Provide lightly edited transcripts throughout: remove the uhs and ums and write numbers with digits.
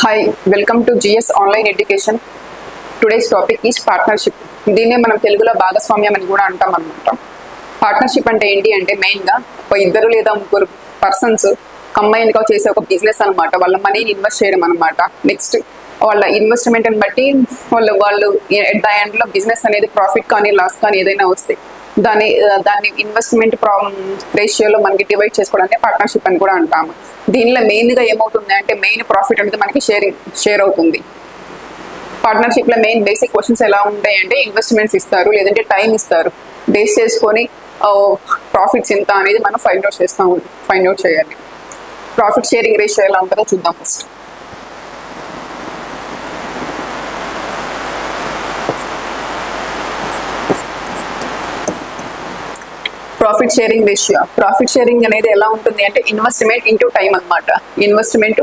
Hi, welcome to GS Online Education. Today's topic is partnership. దీన్నే మనం తెలుగులో భాగస్వామ్యం అని కూడా అంటాం అన్నమాట. పార్ట్నర్షిప్ అంటే ఏంటి అంటే మెయిన్గా ఒక ఇద్దరు లేదా ముగ్గురు పర్సన్స్ కంబైన్గా చేసే ఒక బిజినెస్ అనమాట. వాళ్ళ మనీని ఇన్వెస్ట్ చేయడం అనమాట. నెక్స్ట్ వాళ్ళ ఇన్వెస్ట్మెంట్ని బట్టి వాళ్ళు ఎట్ ద ఎండ్లో బిజినెస్ అనేది ప్రాఫిట్ కానీ లాస్ కానీ ఏదైనా వస్తే దాన్ని ఇన్వెస్ట్మెంట్ రేషియోలో మనకి డివైడ్ చేసుకోవడానికి పార్ట్నర్షిప్ అని కూడా అంటాము. దీనిలో మెయిన్గా ఏమవుతుంది అంటే మెయిన్ ప్రాఫిట్ అనేది మనకి షేర్ అవుతుంది. పార్ట్నర్షిప్లో మెయిన్ బేసిక్ క్వశ్చన్స్ ఎలా ఉంటాయి అంటే ఇన్వెస్ట్మెంట్స్ ఇస్తారు, లేదంటే టైం ఇస్తారు. బేస్ చేసుకొని ప్రాఫిట్స్ ఎంత అనేది మనం ఫైండ్ అవుట్ చేయాలి. ప్రాఫిట్ షేరింగ్ రేషియో ఎలా ఉంటుందో చూద్దాం ఫస్ట్. ప్రాఫిట్ షేరింగ్ అనేది ఎలా ఉంటుంది అంటే ఇన్వెస్ట్మెంట్ ఇంటూ టైం అనమాట. ఇన్వెస్ట్మెంట్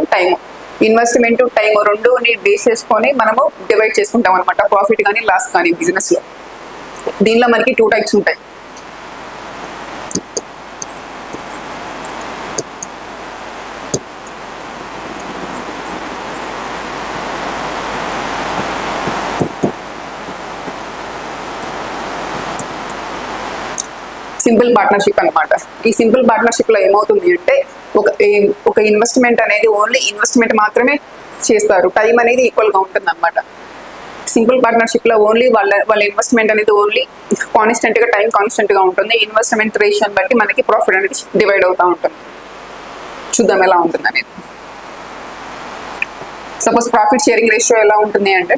టైం రెండుని బేస్ చేసుకొని మనము డివైడ్ చేసుకుంటాం అనమాట. ప్రాఫిట్ కానీ లాస్ కానీ బిజినెస్లో. దీనిలో మనకి 2 టైప్స్ ఉంటాయి. సింపుల్ పార్ట్నర్షిప్ అనమాట. ఈ సింపుల్ పార్ట్నర్షిప్లో ఏమవుతుంది అంటే ఒక ఇన్వెస్ట్మెంట్ అనేది ఓన్లీ ఇన్వెస్ట్మెంట్ మాత్రమే చేస్తారు. టైం అనేది ఈక్వల్గా ఉంటుంది అనమాట. సింపుల్ పార్ట్నర్షిప్లో ఓన్లీ వాళ్ళ ఇన్వెస్ట్మెంట్ అనేది ఓన్లీ టైం కాన్స్టెంట్గా ఉంటుంది. ఇన్వెస్ట్మెంట్ రేషియోని బట్టి మనకి ప్రాఫిట్ అనేది డివైడ్ అవుతూ ఉంటుంది. చూద్దాం ఎలా ఉంటుంది అనేది. సపోజ్ ప్రాఫిట్ షేరింగ్ రేషియో ఎలా ఉంటుంది అంటే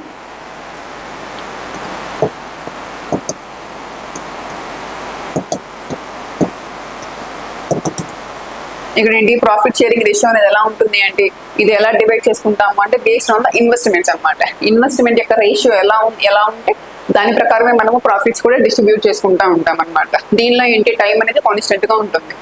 ఇక్కడ ఏంటి ప్రాఫిట్ షేరింగ్ రేషియో అనేది ఎలా ఉంటుంది అంటే ఇది ఎలా డివైడ్ చేసుకుంటాము అంటే బేస్డ్ ఆన్ ద ఇన్వెస్ట్మెంట్స్ అనమాట. ఇన్వెస్ట్మెంట్ యొక్క రేషియో ఎలా ఉంటే దాని ప్రకారమే మనము ప్రాఫిట్స్ కూడా డిస్ట్రిబ్యూట్ చేసుకుంటూ ఉంటాం అనమాట. దీనిలో ఏంటి టైం అనేది కాన్స్టెంట్గా ఉంటుంది.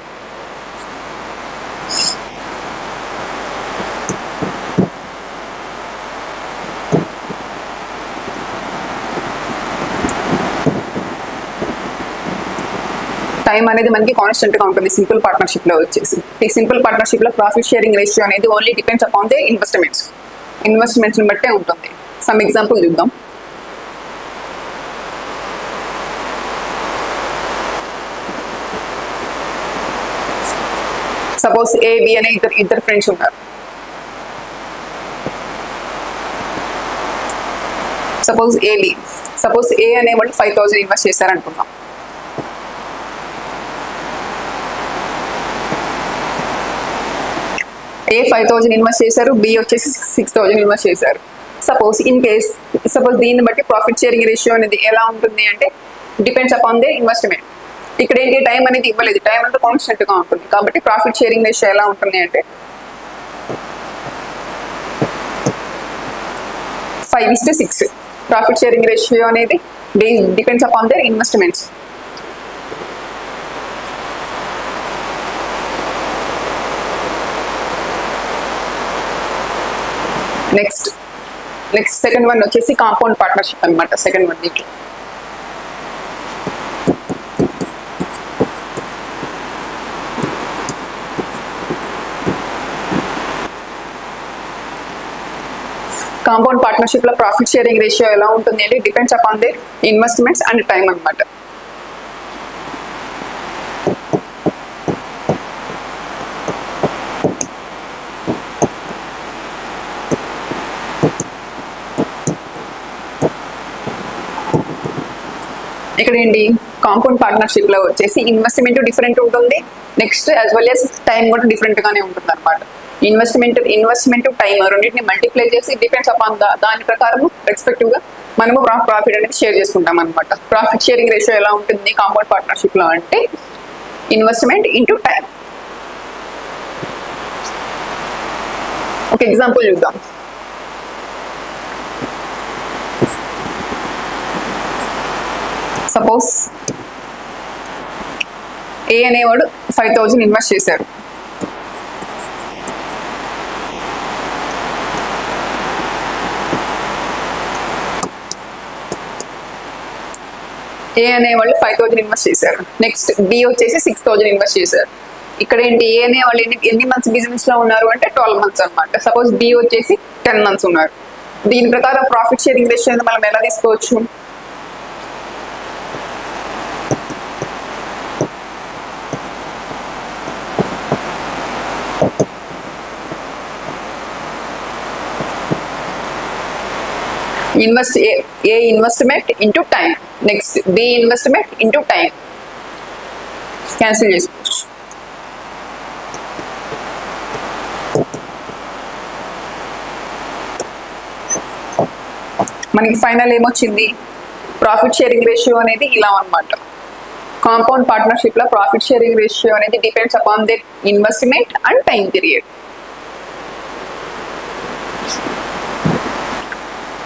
టైం అనేది మనకి కాన్స్టెంట్గా ఉంటుంది సింపుల్ పార్ట్నర్షిప్లో వచ్చేసి. ఈ సింపుల్ పార్ట్నర్షిప్లో ప్రాఫిట్ షేరింగ్ రేషియో అనేది ఓన్లీ డిపెండ్స్ అపాన్ ది ఇన్వెస్ట్మెంట్స్ని బట్టే ఉంటుంది. సమ్ ఎగ్జాంపుల్ చూద్దాం. సపోజ్ ఏ బి అనే ఇద్దరు ఫ్రెండ్స్ ఉన్నారు. సపోజ్ ఏ అనే వాళ్ళు 5,000 ఇన్వెస్ట్ చేశారనుకుందాం. ఏ 5,000 ఇన్వెస్ట్ చేశారు, బి వచ్చేసి 6,000 ఇన్వెస్ట్ చేశారు. సపోజ్ దీన్ని బట్టి ప్రాఫిట్ షేరింగ్ రేషియో అనేది ఎలా ఉంటుంది అంటే డిపెండ్స్ అపాన్ ది ఇన్వెస్ట్మెంట్. ఇక్కడ ఏంటి టైం అనేది ఇవ్వలేదు, టైం అంతా కాన్స్టెంట్గా ఉంటుంది. కాబట్టి ప్రాఫిట్ షేరింగ్ రేషియో ఎలా ఉంటుంది అంటే 5:6. ప్రాఫిట్ షేరింగ్ రేషియో అనేది depends upon the investments. Next second one వచ్చేసి కాంపౌండ్ పార్ట్నర్షిప్ అనమాట. సెకండ్ వన్ దీంట్లో కాంపౌండ్ పార్ట్నర్షిప్లో ప్రాఫిట్ షేరింగ్ రేషియో ఎలా ఉంటుంది అంటే depends upon the investments and time అనమాట. ఇక్కడ ఏంటి కాంపౌండ్ పార్ట్నర్షిప్లో వచ్చేసి ఇన్వెస్ట్మెంట్ డిఫరెంట్ ఉంటుంది. Next as well as time కూడా డిఫరెంట్గానే ఉంటుంది అనమాట. ఇన్వెస్ట్మెంట్ టైం రెండింటిని మల్టిప్లై చేసి డిపెండ్స్ అపాన్ దాని ప్రకారం రెస్పెక్టివ్గా మనము ప్రాఫిట్ అనేది షేర్ చేసుకుంటాం అనమాట. ప్రాఫిట్ షేరింగ్ రేషియో ఎలా ఉంటుంది కాంపౌండ్ పార్ట్నర్షిప్లో అంటే ఇన్వెస్ట్మెంట్ ఇంటూ టైం. ఒక ఎగ్జాంపుల్ చూద్దాం. సపోజ్ ఏ అనేవాడు 5,000 ఇన్వెస్ట్ చేశారు. ఏ అనేవాళ్ళు 5,000 ఇన్వెస్ట్ చేశారు. నెక్స్ట్ బి వచ్చేసి 6,000 ఇన్వెస్ట్ చేశారు. ఇక్కడ ఏంటి ఏ అనే వాళ్ళు ఎన్ని మంత్స్ బిజినెస్ లో ఉన్నారు అంటే 12 మంత్స్ అనమాట. సపోజ్ బి వచ్చేసి 10 మంత్స్ ఉన్నారు. దీని ప్రకారం ప్రాఫిట్ షేరింగ్ రేషియో మనం ఎలా తీసుకోవచ్చు? A investment into time, next B investment into time, cancel చేసుకోవచ్చు. మనకి ఫైనల్ ఏమొచ్చింది? ప్రాఫిట్ షేరింగ్ రేషియో అనేది ఇలా అన్నమాట. కాంపౌండ్ పార్ట్నర్షిప్ లో ప్రాఫిట్ షేరింగ్ రేషియో అనేది depends upon the investment and time period.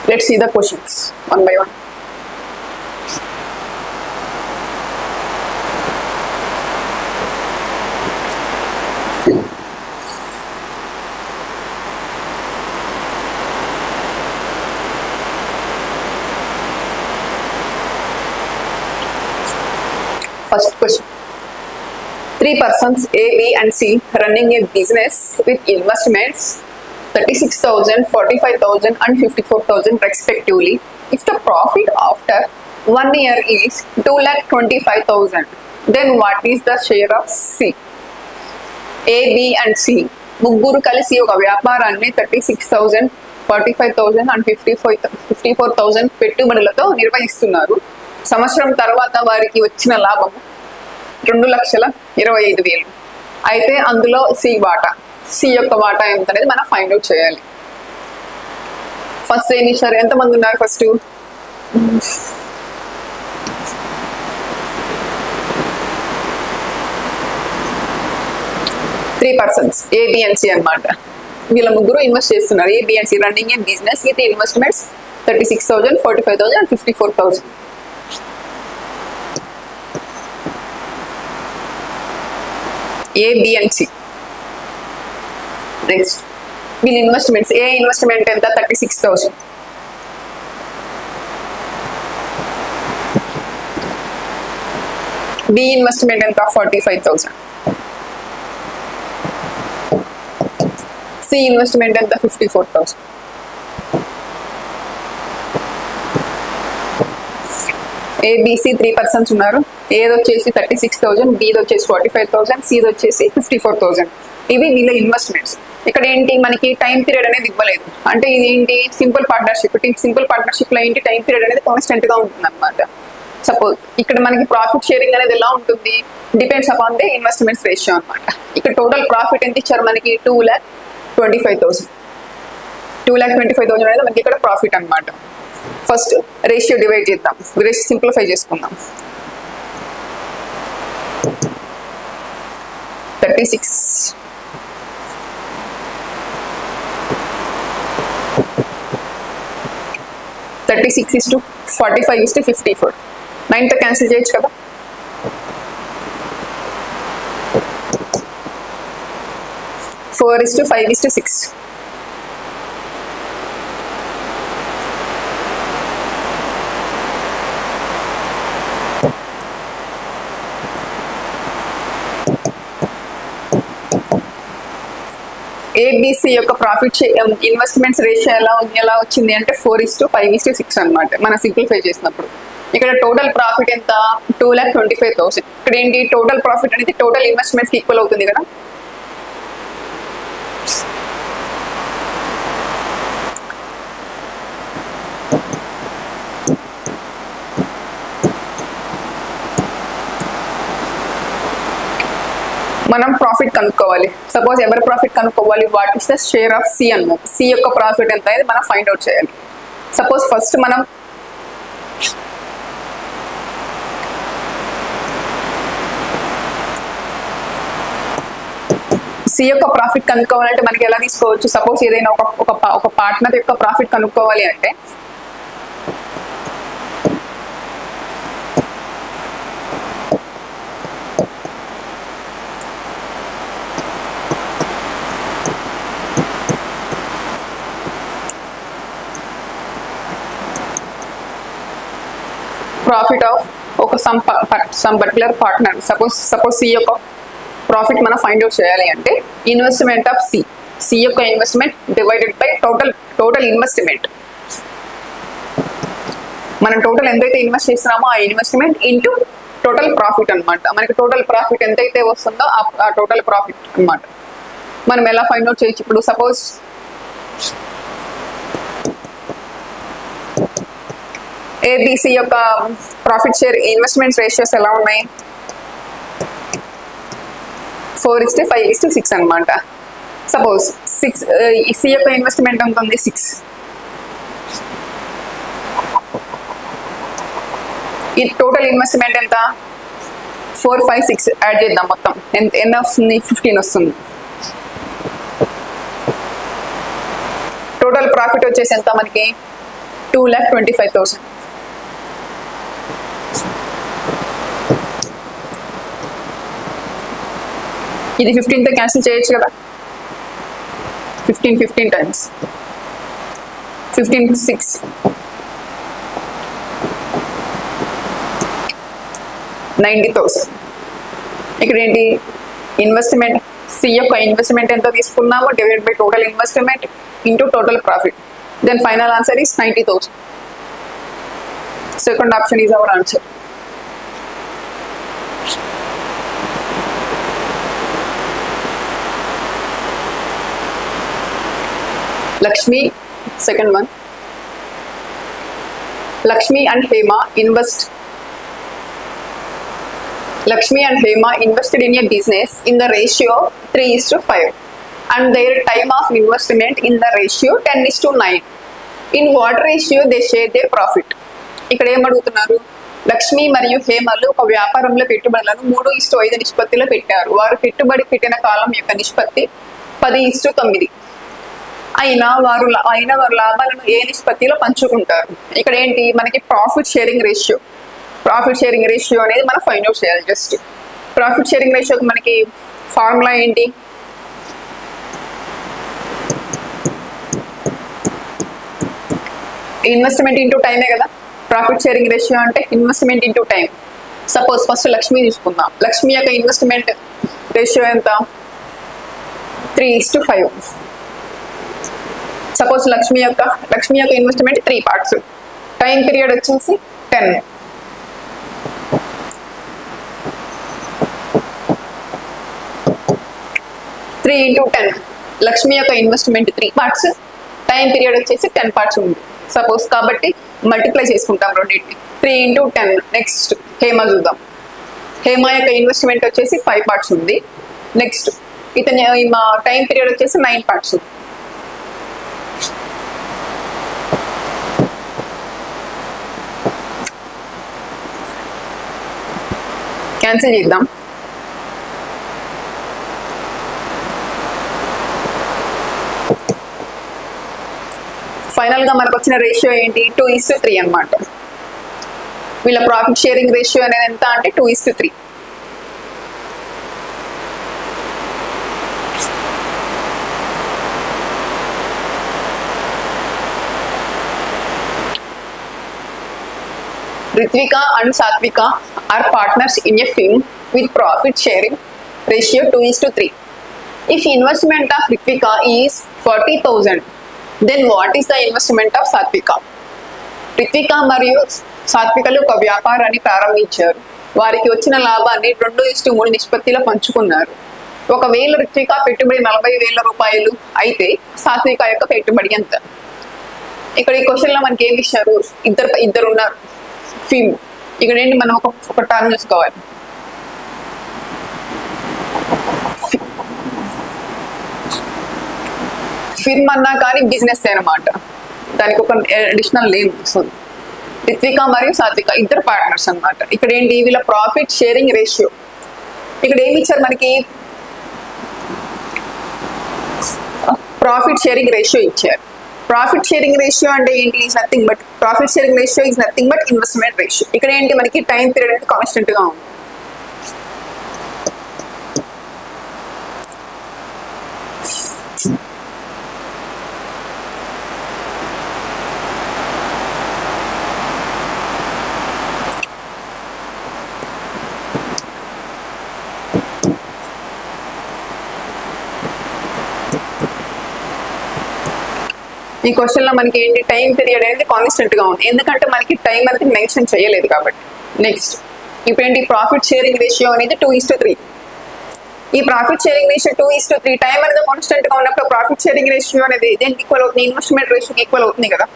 Let's see the questions one by one. First question. 3 persons A, B and C running a business with investments 36,000, 45,000 and 54,000 respectively. If the profit after 1 year is 2,25,000, then what is the share of C? A, B and C ముగ్గురు కలిసి ఒక వ్యాపారాన్ని 36,000, 45,000 and 54,000 పెట్టుబడులతో నిర్వహిస్తున్నారు. సంవత్సరం తర్వాత వారికి వచ్చిన లాభం 2,25,000. అయితే అందులో సి వాటా, సి యొక్క వాటా ఎంత అనేది మనం ఫైండ్ అవుట్ చేయాలి. ఫస్ట్ ఏమి ఇచ్చారు? ఎంతమంది ఉన్నారు? First 3 persons A, B and C అన్నమాట. వీళ్ళ ముగ్గురు ఇన్వెస్ట్ చేస్తున్నారు. A, B and C running A business with investments 36,000, 45,000 and 54,000. A, B and C. Next వీళ్ళ ఇన్వెస్ట్మెంట్స్. ఏ ఇన్వెస్ట్మెంట్ ఎంత? 36,000. బి ఇన్వెస్ట్మెంట్ ఎంత? 45,000. సి ఇన్వెస్ట్మెంట్ ఎంత? 54,000. ఏబిసి 3 persons ఉన్నారు. ఏది వచ్చేసి 36,000, బిది వచ్చేసి 45,000, సిది వచ్చేసి 54,000. ఇవి వీళ్ళ ఇన్వెస్ట్మెంట్స్. ఇక్కడ ఏంటి, మనకి టైం పీరియడ్ అనేది ఇవ్వలేదు. అంటే ఇది ఏంటి? Simple partnership. సింపుల్ పార్ట్నర్షిప్ లో ఏంటి, టైం పీరియడ్ అనేది కాన్స్టెంట్ గా ఉంటుంది అనమాట. సపోజ్ ఇక్కడ మనకి ప్రాఫిట్ షేరింగ్ అనేది ఎలా ఉంటుంది? Depends upon the investments ratio అనమాట. ఇక్కడ టోటల్ ప్రాఫిట్ ఎంత ఇచ్చారు మనకి? 2,25,000. 2,25,000 అనేది మనకి ఇక్కడ ప్రాఫిట్ అనమాట. ఫస్ట్ రేషియో డివైడ్ చేద్దాం, సింప్లిఫై చేసుకుందాం. 36 is to 45 is to 54. 9తో క్యాన్సిల్ చేయొచ్చు కదా. Four is to 5 is to 6. ABC యొక్క ప్రాఫిట్ ఇన్వెస్ట్మెంట్స్ రేషియో ఎలా వచ్చింది అంటే 4 is to 5 is to 6 అనమాట. మనం సింప్లిఫై చేసినప్పుడు ఇక్కడ టోటల్ ప్రాఫిట్ ఎంత? 2,25,000. ఇక్కడ ఏంటి, టోటల్ ప్రాఫిట్ అనేది టోటల్ ఇన్వెస్ట్మెంట్స్ కి ఈక్వల్ అవుతుంది కదా. మనం ప్రాఫిట్ కనుక్కోవాలి. సపోజ్ ఎవరి ప్రాఫిట్ కనుక్కోవాలి? What is the share of C అన్నమాట. సి యొక్క ప్రాఫిట్ ఎంత అనేది మనం ఫైండ్ అవుట్ చేయాలి. సపోజ్ ఫస్ట్ మనం సి యొక్క ప్రాఫిట్ కనుక్కోవాలంటే మనకి ఎలా తీసుకోవచ్చు? సపోజ్ ఏదైనా ఒక పార్ట్నర్ యొక్క ప్రాఫిట్ కనుక్కోవాలి అంటే ప్రాఫిట్ ఆఫ్ ఒక some particular partner. Suppose C యొక్క ప్రాఫిట్ మనం ఫైండ్ అవుట్ చేయాలి అంటే ఇన్వెస్ట్మెంట్ ఆఫ్ సి యొక్క investment divided by total investment. మనం టోటల్ ఎంతైతే ఇన్వెస్ట్ చేస్తున్నామో ఆ ఇన్వెస్ట్మెంట్ ఇంటూ టోటల్ ప్రాఫిట్ అనమాట. మనకి టోటల్ ప్రాఫిట్ ఎంతైతే వస్తుందో ఆ టోటల్ ప్రాఫిట్ అనమాట. మనం ఎలా ఫైండ్ అవుట్ చేయొచ్చు? ఇప్పుడు సపోజ్ ఏబిసి యొక్క ప్రాఫిట్ షేర్ ఇన్వెస్ట్మెంట్ రేషియోస్ ఎలా ఉన్నాయి? 4:5:6 అనమాట. సపోజ్ 6 సి యొక్క ఇన్వెస్ట్మెంట్ ఎంత ఉంది? 6. ఈ టోటల్ ఇన్వెస్ట్మెంట్ ఎంత? 4, 5, 6 యాడ్ చేద్దాం. మొత్తం ఎంత వస్తుంది? 15 వస్తుంది. టోటల్ ప్రాఫిట్ వచ్చేసి ఎంత మనకి? 2,25,000. ఇది 15తో క్యాన్సిల్ చేయొచ్చు కదా. 15 టైమ్స్ 15 6 90,000. ఇక్కడ ఏంటి? ఇన్వెస్ట్మెంట్ సి యొక్క ఇన్వెస్ట్మెంట్ ఎంతో తీసుకున్నామో divide by total investment into total profit. Then final answer is 90,000. Second option is our answer. Lakshmi, second one. Lakshmi and Hema invested in a business in the ratio 3:5 and their time of investment in the ratio 10:9. In what ratio they share their profit? ఇక్కడ ఏం అడుగుతున్నారు? లక్ష్మి మరియు హేమలు ఒక వ్యాపారంలో పెట్టుబడులను 3:5 నిష్పత్తిలో పెట్టారు. వారు పెట్టుబడి పెట్టిన కాలం యొక్క నిష్పత్తి 10:9. అయినా వారు లాభాలను ఏ నిష్పత్తిలో పంచుకుంటారు? ఇక్కడ ఏంటి? మనకి ప్రాఫిట్ షేరింగ్ రేషియో అనేది మనం ఫైండ్ అవుట్ చేయాలి. జస్ట్ ప్రాఫిట్ షేరింగ్ రేషియోకి మనకి ఫార్ములా ఏంటి? ఇన్వెస్ట్మెంట్ ఇంటూ టైమే కదా. ప్రాఫిట్ షేరింగ్ రేషియో అంటే investment into time. Suppose first Lakshmi తీసుకుందాం. లక్ష్మి యొక్క ఇన్వెస్ట్మెంట్ రేషియో ఎంత? 3:5. సపోజ్ లక్ష్మి యొక్క ఇన్వెస్ట్మెంట్ 3 పార్ట్స్. టైం పీరియడ్ వచ్చేసి 10. 3 into 10. లక్ష్మి యొక్క ఇన్వెస్ట్మెంట్ 3 పార్ట్స్, టైం పీరియడ్ వచ్చేసి 10 పార్ట్స్ ఉంది సపోజ్. కాబట్టి మల్టిప్లై చేసుకుంటాం రెండింటిని. 3 into 10. నెక్స్ట్ హేమ చూద్దాం. హేమ యొక్క ఇన్వెస్ట్మెంట్ వచ్చేసి 5 పార్ట్స్ ఉంది. నెక్స్ట్ ఇతని టైం పీరియడ్ వచ్చేసి 9 పార్ట్స్ ఉంది. క్యాన్సిల్ చేద్దాం. ఫైనల్ గా మనకు వచ్చిన రేషియో ఏంటి? 2:3 అన్నమాట. వీళ్ళ ప్రాఫిట్ షేరింగ్ రేషియో అనేది ఎంత అంటే 2:3. Ritvika and Satvika are partners in a firm with profit sharing ratio 2:3. If investment of Ritvika is 40,000, then what is the investment of Satvika? Ritvika మరియు సాత్వికలు ఒక వ్యాపారాన్ని ప్రారంభించారు. వారికి వచ్చిన లాభాన్ని 2:3 నిష్పత్తిలో పంచుకున్నారు. ఒకవేళ రిత్విక పెట్టుబడి 40,000 రూపాయలు అయితే సాత్విక యొక్క పెట్టుబడి ఎంత? ఇక్కడ ఈ క్వశ్చన్ లో మనకి ఏమి ఇచ్చారు? ఇద్దరు ఉన్నారు ఫీమ్. ఇక్కడ ఏంటి? మనం ఒక టర్మ్ చూసుకోవాలి. ఫిర్మ్ అన్నా కానీ బిజినెస్ అనమాట. దానికి ఒక అడిషనల్ నేమ్ వస్తుంది. రిత్విక మరియు సాత్విక ఇద్దరు పార్ట్నర్స్ అనమాట. ఇక్కడ ఏంటి? వీళ్ళ ప్రాఫిట్ షేరింగ్ రేషియో. ఇక్కడ ఏమి ఇచ్చారు మనకి? ప్రాఫిట్ షేరింగ్ రేషియో ఇచ్చారు. ప్రాఫిట్ షేరింగ్ రేషియో అంటే ఏంటి? Is nothing but profit sharing ratio is nothing but investment ratio. ఇక్కడ ఏంటి? మనకి టైం పీరియడ్ అనేది కాన్స్టెంట్ గా ఉంది. ఈ క్వశ్చన్ లో మనకి ఏంటి టైం పీరియడ్ అనేది కాన్స్టెంట్ గా ఉంది, ఎందుకంటే మనకి టైం అనేది మెన్షన్ చేయలేదు కాబట్టి. నెక్స్ట్ ఇప్పుడు ఏంటి ప్రాఫిట్ షేరింగ్ రేషియో అనేది 2:3. ఈ ప్రాఫిట్ షేరింగ్ రేషియో 2:3 టైం అనేది కాన్స్టెంట్ గా ఉన్నప్పుడు ప్రాఫిట్ షేరింగ్ రేషియో అనేది దేనికి ఈక్వల్ అవుతుంది? ఇన్వెస్ట్మెంట్ రేషియోకి ఈక్వల్ అవుతుంది కదా.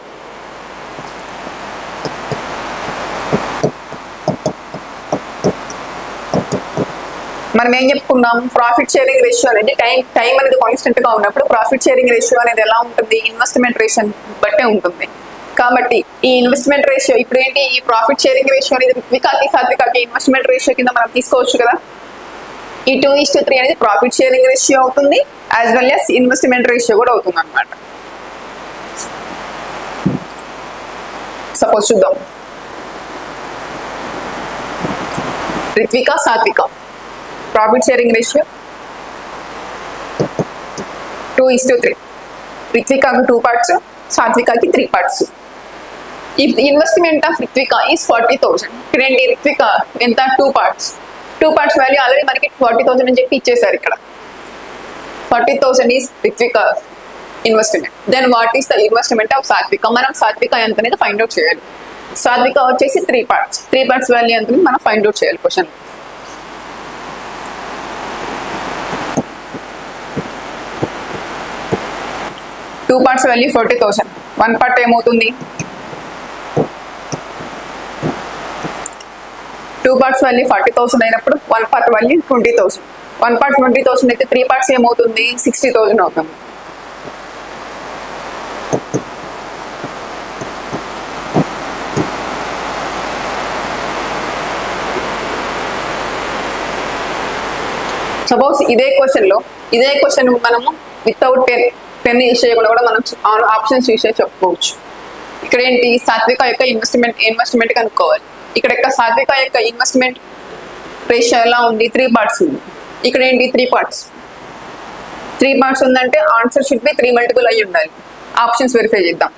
మనం ఏం చెప్పుకున్నాం? ప్రాఫిట్ షేరింగ్ రేషియో అనేది టైం అనేది కాన్స్టెంట్ గా ఉన్నప్పుడు ప్రాఫిట్ షేరింగ్ రేషియో అనేది ఎలా ఉంటుంది? ఇన్వెస్ట్మెంట్ రేషియో బట్టే ఉంటుంది. కాబట్టి ఈ ఇన్వెస్ట్మెంట్ రేషియో ఇప్పుడు ఏంటి? ఈ ప్రాఫిట్ షేరింగ్ రేషియో అనేది రిత్వికాకి సాత్వికాకి ఇన్వెస్ట్మెంట్ రేషియో కింద మనం తీసుకోవచ్చు కదా. ఈ 2:3 అనేది ప్రాఫిట్ షేరింగ్ రేషియో అవుతుంది, as well as investment ratio కూడా అవుతుంది అనమాట. సపోజ్ చూద్దాం, Ritvika Satvika profit sharing ratio 2:3. రిత్వికాకి 2 parts, సాత్వికాకి 3 parts. If the investment of Ritvika is 40,000, ఇక్కడేంటి రిత్విక ఎంత? 2 parts. 2 parts వాల్యూ ఆల్రెడీ మనకి 40,000 అని చెప్పి ఇచ్చేసారు ఇక్కడ. 40,000 is Ritvika investment. Then what is the investment of Satvika? మనం సాత్విక ఎంత అనేది ఫైండ్ అవుట్ చేయాలి. సాత్విక వచ్చేసి 3 parts. 3 parts వాల్యూ ఎంత మనం ఫైండ్ అవుట్ చేయాలి question. Two parts value 40,000. 1 part ఏమవుతుంది? 2 parts వాల్యూ 40,000 అయినప్పుడు 1 part వాల్యూ 20,000. 1 part 20,000 అయితే 3 parts ఏమవుతుంది? 60,000 అవుతుంది. సపోజ్ ఇదే క్వశ్చన్ మనము వితౌట్ పెన్ యూజ్ చేయకుండా కూడా మనం ఆప్షన్స్ యూజ్ చేసి చెప్పుకోవచ్చు. ఇక్కడ ఏంటి? సాత్విక యొక్క ఇన్వెస్ట్మెంట్ కనుక్కోవాలి. ఇక్కడ సాత్విక యొక్క ఇన్వెస్ట్మెంట్ రేషియో ఎలా ఉంది? 3 parts ఉంది. ఇక్కడ ఏంటి? 3 parts. 3 parts ఉందంటే ఆన్సర్ షుడ్ బి 3 multiple అయి ఉండాలి. ఆప్షన్స్ వెరిఫై చేద్దాం.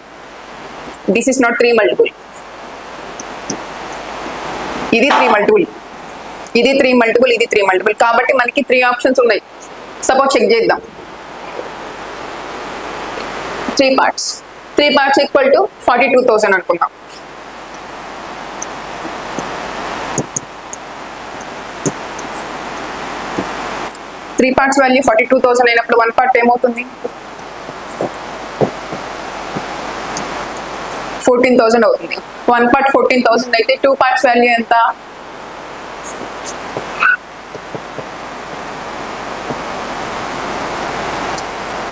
This is not 3 multiple. ఇది 3 multiple, ఇది 3 multiple, ఇది 3 multiple. కాబట్టి మనకి 3 ఆప్షన్స్ ఉన్నాయి. సపోజ్ చెక్ చేద్దాం. 3 parts. 3 parts ఈక్వల్ టు 42,000 అనుకుందాం. త్రీ పార్ట్స్ వాల్యూ 42,000 అయినప్పుడు 1 part ఏమవుతుంది? 14,000 అవుతుంది. 1 part 14,000 అయితే 2 parts వాల్యూ ఎంత?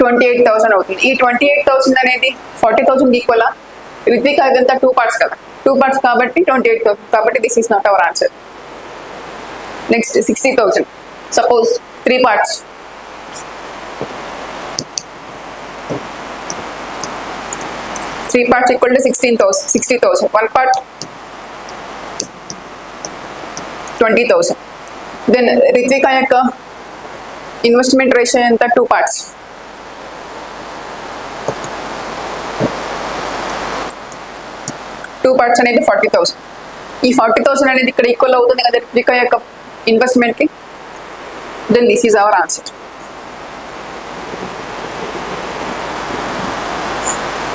28,000 అవుతుంది. ఈ 28,000 అనేది 40,000 ఈక్వల్. రిత్విక అదంతా 2 parts కదా, 2 parts కాబట్టి 28,000. కాబట్టి this is not our answer. Next 60,000. Suppose 3 parts. 3 parts equal to 60,000. 1 part 20,000. Then Ritvika యొక్క ఇన్వెస్ట్మెంట్ రేషియో ఎంత? 2 parts. 2 parts అనేది 40,000. ఈ 40,000 అనేది ఇక్కడ ఈక్వల్ అవుతుంది కదా రిత్విక యొక్క ఇన్వెస్ట్మెంట్ కి. Then this is our answer.